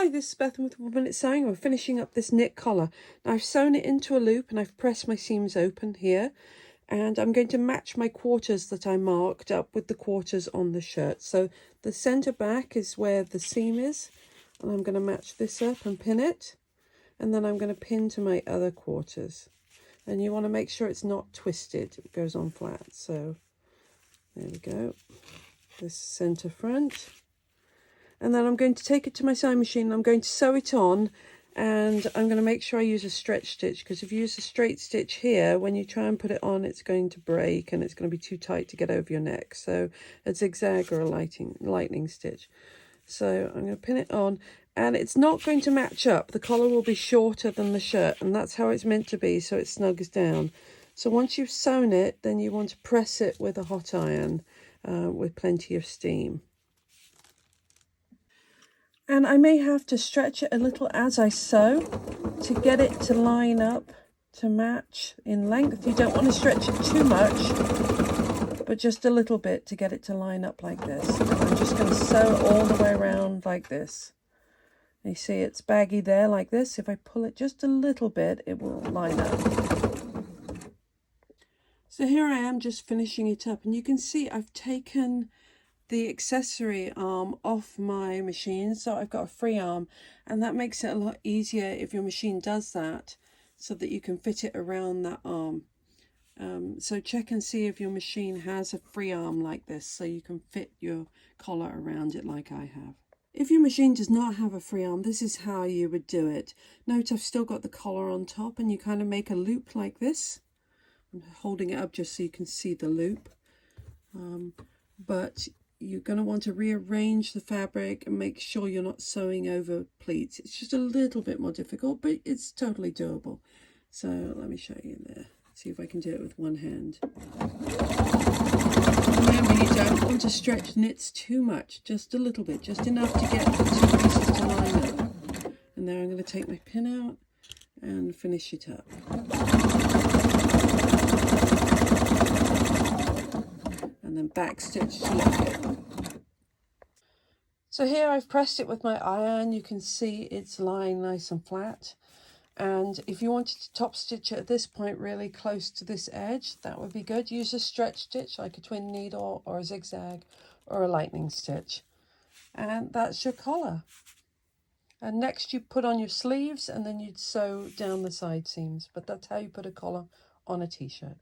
Hi, this is Beth with 1 Minute Sewing. We're finishing up this knit collar. Now I've sewn it into a loop and I've pressed my seams open here. And I'm going to match my quarters that I marked up with the quarters on the shirt. So the centre back is where the seam is. And I'm going to match this up and pin it. And then I'm going to pin to my other quarters. And you want to make sure it's not twisted. It goes on flat. So there we go. This centre front. And then I'm going to take it to my sewing machine. I'm going to sew it on, and I'm going to make sure I use a stretch stitch, because if you use a straight stitch here, when you try and put it on, it's going to break and it's going to be too tight to get over your neck. So a zigzag or a lightning stitch. So I'm going to pin it on, and it's not going to match up. The collar will be shorter than the shirt, and that's how it's meant to be, so it snugs down. So once you've sewn it, then you want to press it with a hot iron with plenty of steam. And I may have to stretch it a little as I sew to get it to line up to match in length. You don't want to stretch it too much, but just a little bit to get it to line up like this. And I'm just going to sew all the way around like this. You see it's baggy there like this. If I pull it just a little bit, it will line up. So here I am just finishing it up, and you can see I've taken the accessory arm off my machine, so I've got a free arm, and that makes it a lot easier if your machine does that, so that you can fit it around that arm. So check and see if your machine has a free arm like this, so you can fit your collar around it like I have. If your machine does not have a free arm, this is how you would do it. Note I've still got the collar on top, and you kind of make a loop like this. I'm holding it up just so you can see the loop. But you're going to want to rearrange the fabric and make sure you're not sewing over pleats. It's just a little bit more difficult, but it's totally doable. So let me show you there. See if I can do it with one hand. Remember, you don't want to stretch knits too much, just a little bit, just enough to get the two pieces to line up. And then I'm going to take my pin out and finish it up. And then back stitch to lock it. So here I've pressed it with my iron. You can see it's lying nice and flat. And if you wanted to top stitch it at this point really close to this edge, that would be good. Use a stretch stitch like a twin needle or a zigzag or a lightning stitch. And that's your collar. And next you put on your sleeves, and then you'd sew down the side seams. But that's how you put a collar on a t-shirt.